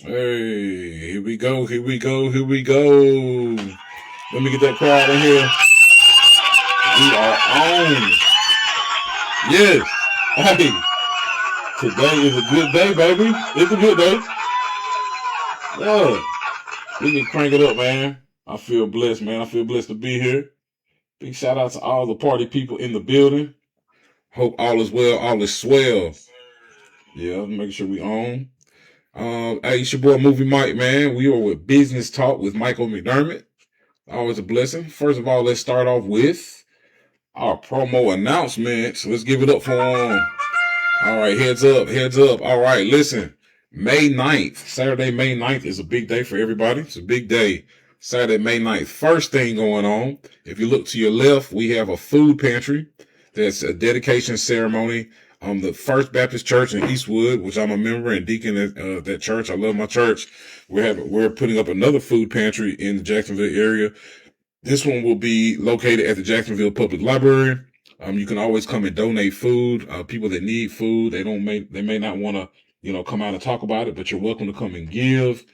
Hey, here we go, here we go, here we go. Let me get that crowd in here. We are on. Yes. Hey, today is a good day, baby. It's a good day. Yeah. We can crank it up, man. I feel blessed, man. I feel blessed to be here. Big shout out to all the party people in the building. Hope all is well, all is swell. Yeah, make sure we on. Hey, it's your boy Movie Mike, man. We are with Business Talk with Michael McDermott. Always a blessing. First of all, let's start off with our promo announcements. Let's give it up for them. All right, heads up, heads up. All right, listen. May 9th, Saturday, May 9th is a big day for everybody. It's a big day. Saturday, May 9th. First thing going on, if you look to your left, we have a food pantry. That's a dedication ceremony. The First Baptist Church in Eastwood, which I'm a member and deacon at that church. I love my church. We're putting up another food pantry in the Jacksonville area. This one will be located at the Jacksonville Public Library. You can always come and donate food. People that need food, they may not want to, come out and talk about it, but you're welcome to come and give.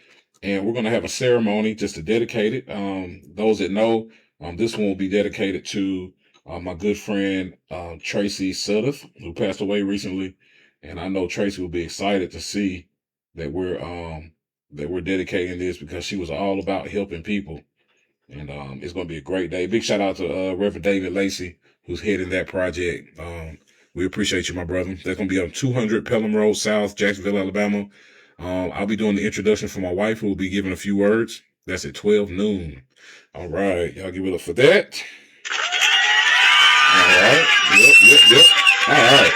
And we're going to have a ceremony just to dedicate it. Those that know, this one will be dedicated to my good friend Tracy Sudduth, who passed away recently. And I know Tracy will be excited to see that we're dedicating this because she was all about helping people. And it's going to be a great day. Big shout out to Reverend David Lacey, who's heading that project. We appreciate you, my brother. That's going to be on 200 Pelham Road South, Jacksonville, Alabama. I'll be doing the introduction for my wife, who will be giving a few words. That's at 12 noon. All right. Y'all give it up for that. All right. Yep. All right.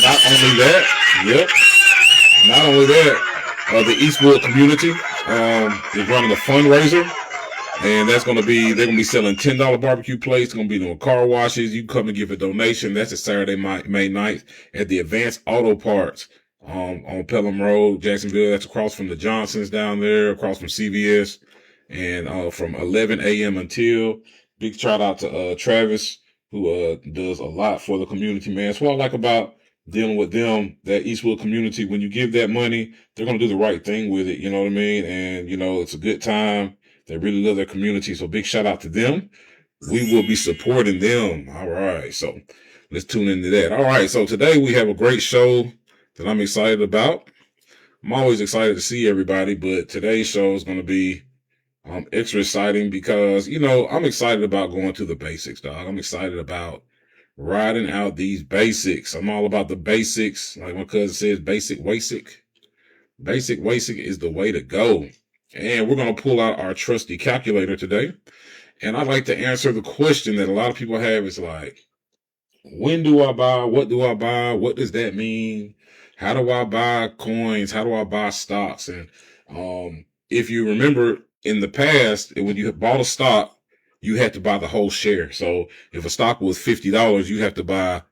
Not only that, the Eastwood community is running a fundraiser. And they're going to be selling $10 barbecue plates. They're going to be doing car washes. You can come and give a donation. That's a Saturday, May 9th at the Advanced Auto Parts, on Pelham Road, Jacksonville. That's across from the Johnsons down there, across from CVS, and, from 11 a.m. until. Big shout out to, Travis, who, does a lot for the community, man. That's what I like about dealing with them, that Eastwood community. When you give that money, they're going to do the right thing with it. You know what I mean? And, it's a good time. They really love their community. So big shout out to them. We will be supporting them. All right. So let's tune into that. All right. So today we have a great show that I'm excited about. I'm always excited to see everybody, but today's show is going to be extra exciting because, I'm excited about going to the basics, dog. I'm excited about riding out these basics. I'm all about the basics. Like my cousin says, basic wasic. Basic wasic is the way to go. And we're going to pull out our trusty calculator today. And I'd like to answer the question that a lot of people have is like, when do I buy? What do I buy? What does that mean? How do I buy coins? How do I buy stocks? And if you remember in the past, when you bought a stock, you had to buy the whole share. So if a stock was $50, you have to buy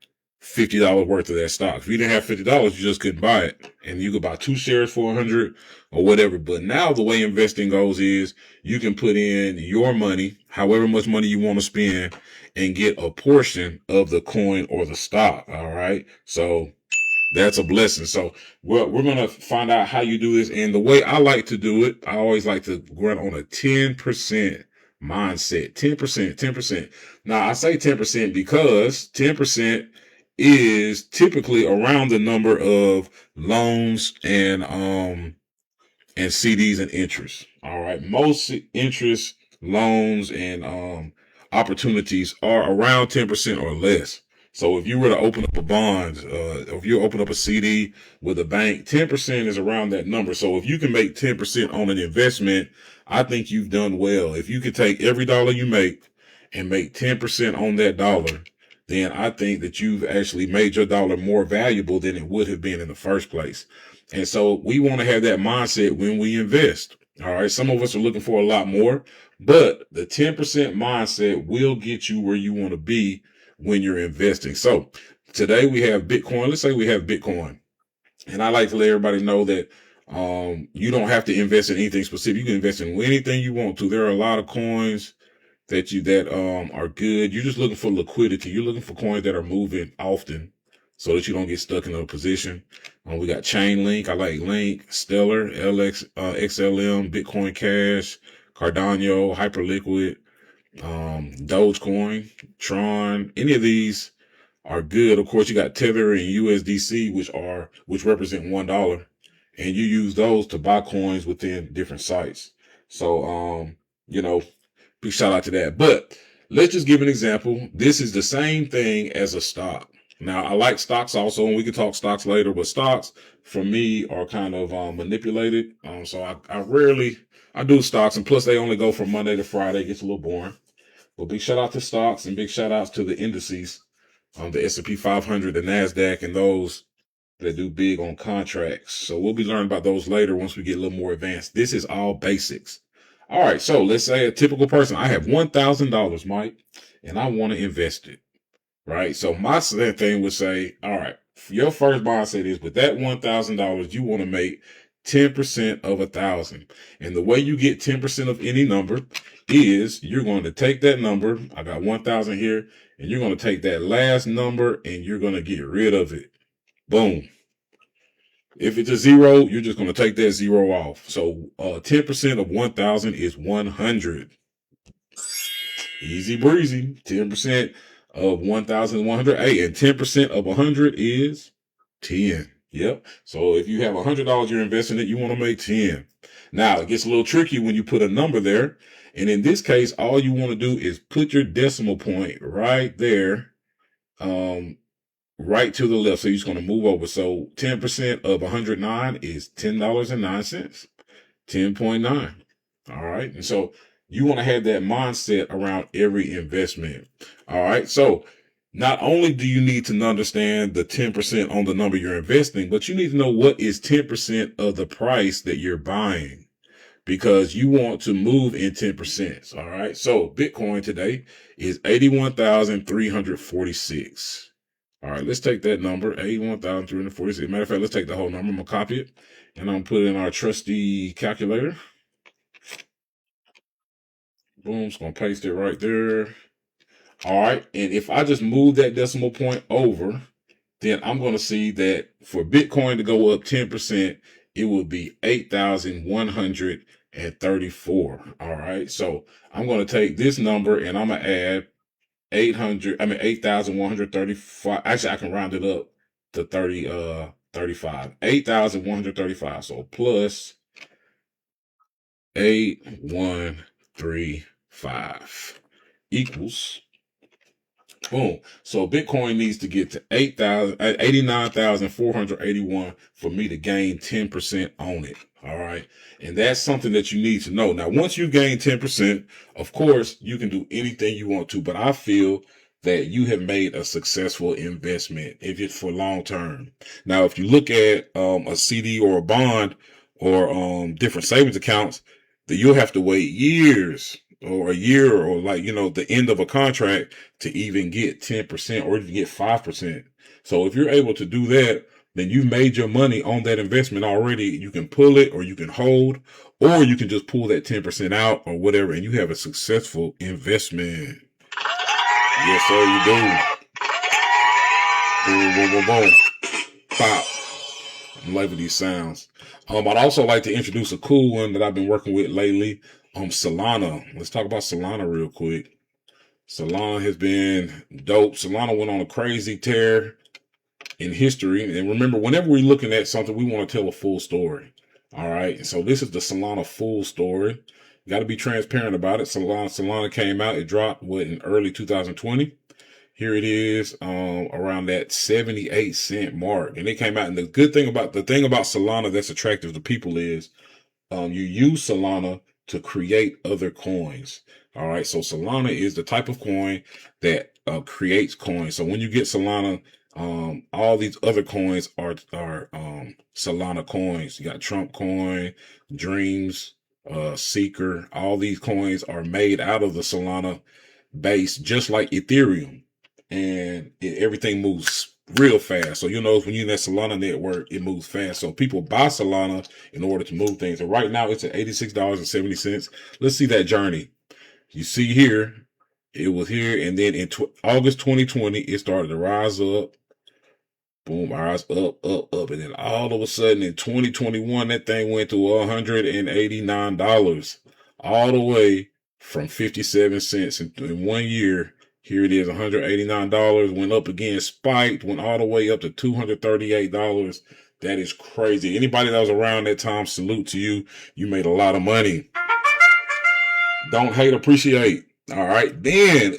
$50 worth of that stock. If you didn't have $50, you just couldn't buy it. And you could buy 2 shares for 100 or whatever. But now the way investing goes is you can put in your money, however much money you want to spend, and get a portion of the coin or the stock. All right. So that's a blessing. So we're going to find out how you do this. And the way I like to do it, I always like to run on a 10% mindset. 10%. Now I say 10% because 10% is typically around the number of loans and CDs and interest. All right. Most interest, loans, and opportunities are around 10% or less. So if you were to open up a bond, if you open up a CD with a bank, 10% is around that number. So if you can make 10% on an investment, I think you've done well. If you could take every dollar you make and make 10% on that dollar, then I think that you've actually made your dollar more valuable than it would have been in the first place. And so we want to have that mindset when we invest. All right. Some of us are looking for a lot more, but the 10% mindset will get you where you want to be when you're investing. So today we have Bitcoin. Let's say we have Bitcoin. And I like to let everybody know that you don't have to invest in anything specific. You can invest in anything you want to. There are a lot of coins that are good. You're just looking for liquidity. You're looking for coins that are moving often. so that you don't get stuck in a position. We got Chainlink. I like Link, Stellar, XLM, Bitcoin Cash, Cardano, Hyperliquid, Dogecoin, Tron. Any of these are good. Of course, you got Tether and USDC, which represent $1, and you use those to buy coins within different sites. So, big shout out to that. But let's just give an example. This is the same thing as a stock. Now, I like stocks also, and we can talk stocks later, but stocks for me are kind of manipulated. So I do stocks, and plus they only go from Monday to Friday. It gets a little boring. But big shout out to stocks and big shout outs to the indices, the S&P 500, the NASDAQ, and those that do big on contracts. So we'll be learning about those later once we get a little more advanced. This is all basics. All right, so let's say a typical person, I have $1,000, Mike, and I want to invest it, right? So my thing would say, all right, your first mindset is with that $1,000, you want to make 10% of 1,000. And the way you get 10% of any number is you're going to take that number, I got 1,000 here, and you're going to take that last number and you're going to get rid of it. Boom. If it's a zero, you're just going to take that zero off. So 10% of 1,000 is 100. Easy breezy. 10% of 1,108, and 10% of 100 is 10. Yep. So if you have $100 you're investing it, you want to make 10. Now it gets a little tricky when you put a number there. And in this case, all you want to do is put your decimal point right there, right to the left. So you're just going to move over. So 10% of 109 is $10.09. 10.9. All right. And so you want to have that mindset around every investment. All right. So not only do you need to understand the 10% on the number you're investing, but you need to know what is 10% of the price that you're buying, because you want to move in 10%. All right. So Bitcoin today is 81,346. All right. Let's take that number, 81,346. Matter of fact, let's take the whole number. I'm going to copy it and I'm going to put it in our trusty calculator. Boom. It's going to paste it right there. All right. And if I just move that decimal point over, then I'm going to see that for Bitcoin to go up 10%, it will be 8,134. All right. So I'm going to take this number and I'm going to add 8,135. Actually, I can round it up to 35. 8,135. So plus 8,135 equals, boom. So Bitcoin needs to get to 89,481 for me to gain 10% on it. All right. And that's something that you need to know. Now, once you gain 10%, of course, you can do anything you want to, but I feel that you have made a successful investment if it's for long term. Now, if you look at a CD or a bond or different savings accounts, that you'll have to wait years or a year or the end of a contract to even get 10% or even get 5%. So if you're able to do that, then you've made your money on that investment already. You can pull it or you can hold, or you can just pull that 10% out or whatever, and you have a successful investment. Yes, sir, you do. Boom, boom, boom, boom. Pop. I'm loving these sounds. I'd also like to introduce a cool one that I've been working with lately. Solana. Let's talk about Solana real quick. Solana has been dope. Solana went on a crazy tear in history. And remember, whenever we're looking at something, we want to tell a full story. All right. So this is the Solana full story. You got to be transparent about it. Solana came out. It dropped in early 2020. Here it is, around that 78-cent mark. And it came out. And the thing about Solana that's attractive to people is, you use Solana to create other coins. All right. So Solana is the type of coin that creates coins. So when you get Solana, all these other coins are Solana coins. You got Trump coin, Dreams, Seeker. All these coins are made out of the Solana base, just like Ethereum. And everything moves real fast. So when you're in that Solana network, it moves fast. So people buy Solana in order to move things. And right now it's at $86.70. Let's see that journey. You see here, it was here. And then in August 2020, it started to rise up. Boom, ours up, up, up. And then all of a sudden in 2021, that thing went to $189 all the way from 57 cents in 1 year. Here it is, $189, went up again, spiked, went all the way up to $238. That is crazy. Anybody that was around that time, salute to you. You made a lot of money. Don't hate, appreciate. All right. Then,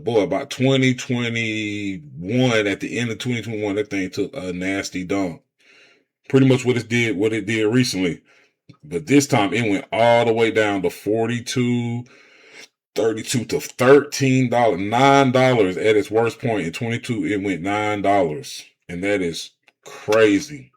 boy, about 2021, at the end of 2021, that thing took a nasty dump. Pretty much what it did recently. But this time it went all the way down to $42, $32 to $13, $9 at its worst point. In 22, it went $9. And that is crazy.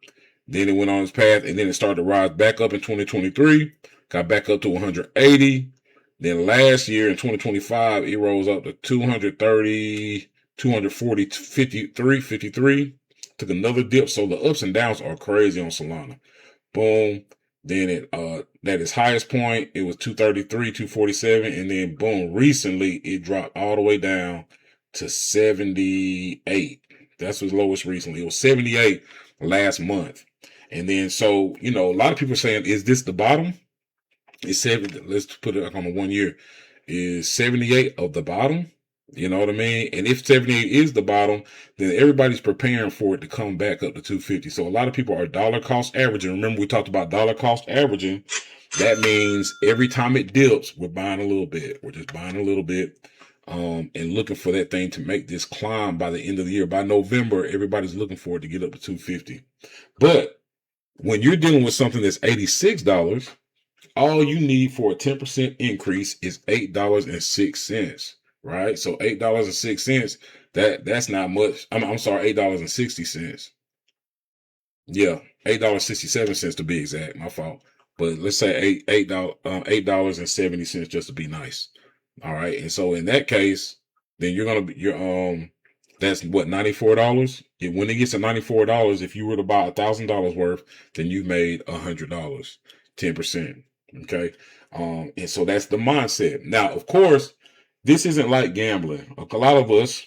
Then it went on its path, and then it started to rise back up in 2023, got back up to 180. Then last year in 2025, it rose up to 230, 240, 53, 53. Took another dip. So the ups and downs are crazy on Solana. Boom. Then it at its highest point, it was 233, 247, and then boom, recently it dropped all the way down to 78. That's its lowest recently. It was 78 last month. And then, so, a lot of people are saying, is this the bottom? It's 70. Let's put it on the 1 year. Is 78 of the bottom? You know what I mean? And if 78 is the bottom, then everybody's preparing for it to come back up to 250. So a lot of people are dollar cost averaging. Remember, we talked about dollar cost averaging. That means every time it dips, we're buying a little bit. We're just buying a little bit. And looking for that thing to make this climb by the end of the year. By November, everybody's looking for it to get up to 250. But when you're dealing with something that's $86, all you need for a 10% increase is $8.06, right? So $8.06, that's not much. I'm sorry, $8.60. Yeah, $8.67 to be exact. My fault. But let's say $8.70 just to be nice. All right. And so in that case, then that's what, $94? When it gets to $94, if you were to buy $1,000 worth, then you made $100, 10%. Okay. And so that's the mindset. Now, of course, this isn't like gambling. A lot of us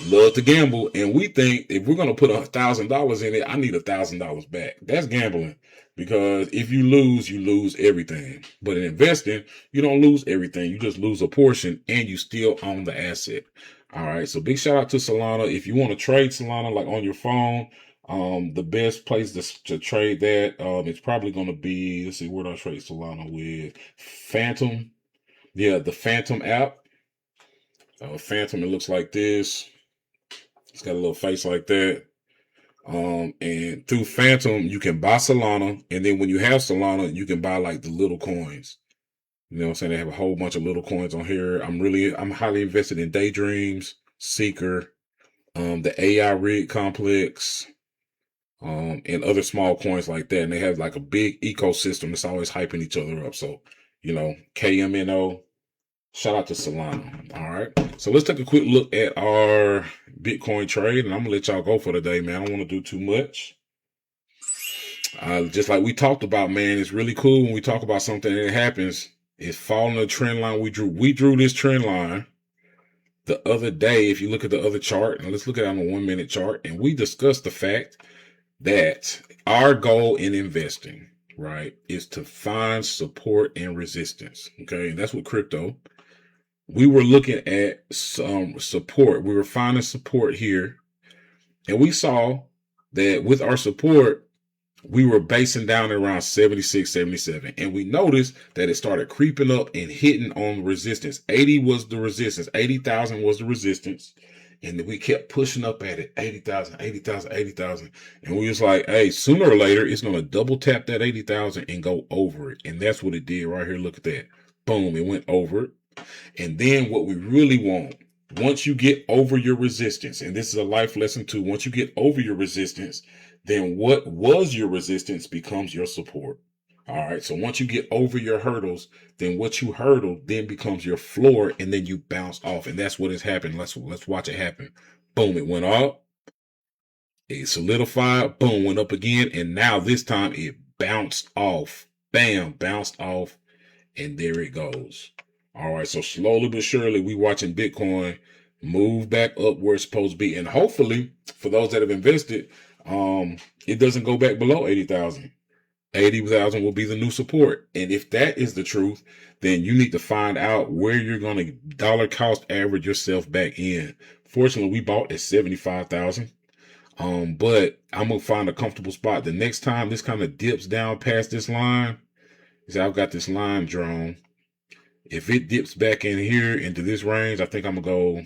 love to gamble, and we think if we're going to put $1,000 in it, I need $1,000 back. That's gambling, because if you lose everything. But in investing, you don't lose everything. You just lose a portion, and you still own the asset. All right. So big shout out to Solana. If you want to trade Solana like on your phone, the best place to trade that, it's probably going to be, let's see, where do I trade Solana with? Phantom. Yeah, the Phantom app. Phantom, it looks like this. It's got a little face like that. And through Phantom, you can buy Solana. And then when you have Solana, you can buy like the little coins. You know what I'm saying? They have a whole bunch of little coins on here. I'm highly invested in Daydreams, Seeker, the AI Rig Complex, and other small coins like that. And they have like a big ecosystem that's always hyping each other up. So, KMNO, shout out to Solana. All right. So let's take a quick look at our Bitcoin trade, and I'm going to let y'all go for today, man. I don't want to do too much. Just like we talked about, man, it's really cool when we talk about something and it happens. It's following the trend line we drew. We drew this trend line the other day. If you look at the other chart, and let's look at it on a 1 minute chart, and we discussed the fact that our goal in investing, right, is to find support and resistance. Okay. And that's what crypto. We were looking at some support. We were finding support here. And we saw that with our support, we were basing down around 76, 77. And we noticed that it started creeping up and hitting on resistance. 80 was the resistance. 80,000 was the resistance. And we kept pushing up at it. 80,000, 80,000, 80,000. And we was like, hey, sooner or later, it's going to double tap that 80,000 and go over it. And that's what it did right here. Look at that. Boom. It went over it. And then what we really want, once you get over your resistance, and this is a life lesson too, once you get over your resistance, then what was your resistance becomes your support. All right. So once you get over your hurdles, then what you hurdled then becomes your floor, and then you bounce off. And that's what has happened. Let's watch it happen. Boom. It went up. It solidified. Boom. Went up again. And now this time it bounced off. Bam. Bounced off. And there it goes. All right. So slowly but surely we watching Bitcoin move back up where it's supposed to be. And hopefully, for those that have invested, it doesn't go back below 80,000. 80,000 will be the new support. And if that is the truth, then you need to find out where you're going to dollar cost average yourself back in. Fortunately, we bought at 75,000. But I'm going to find a comfortable spot. The next time this kind of dips down past this line, see, I've got this line drawn. If it dips back in here into this range, I think I'm probably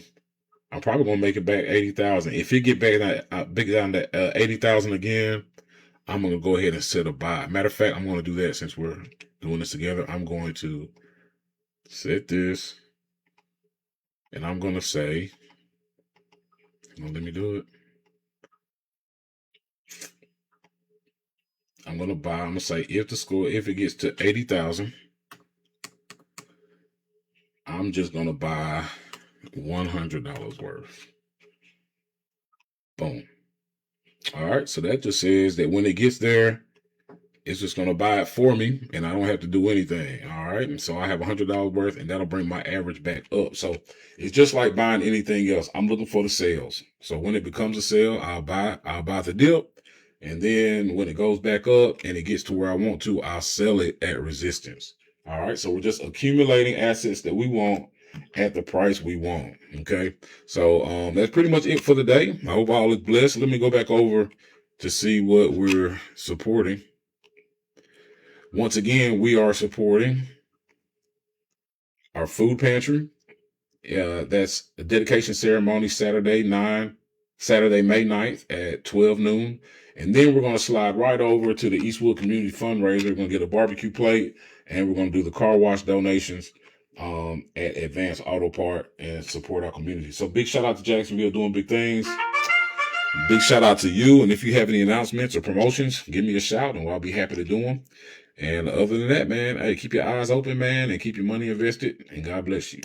going to make it back 80,000. If it get back down to 80,000 again, I'm going to go ahead and set a buy. Matter of fact, I'm going to do that since we're doing this together. I'm going to set this, and I'm going to say, let me do it. I'm going to buy. I'm going to say if it gets to 80,000, I'm just going to buy $100 worth. Boom. All right. So that just says that when it gets there, it's just going to buy it for me, and I don't have to do anything. All right. And so I have $100 worth, and that'll bring my average back up. So it's just like buying anything else. I'm looking for the sales. So when it becomes a sale, I'll buy the dip. And then when it goes back up and it gets to where I want to, I'll sell it at resistance. All right. So we're just accumulating assets that we want at the price we want. Okay. So that's pretty much it for the day. I hope all is blessed. Let me go back over to see what we're supporting. Once again, we are supporting our food pantry. That's a dedication ceremony Saturday, May 9th at 12 noon. And then we're going to slide right over to the Eastwood Community Fundraiser. We're going to get a barbecue plate, and we're going to do the car wash donations at Advanced Auto Part and support our community. So big shout out to Jacksonville doing big things. Big shout out to you. And if you have any announcements or promotions, give me a shout, and I'll be happy to do them. And other than that, man, hey, keep your eyes open, man, and keep your money invested, and God bless you.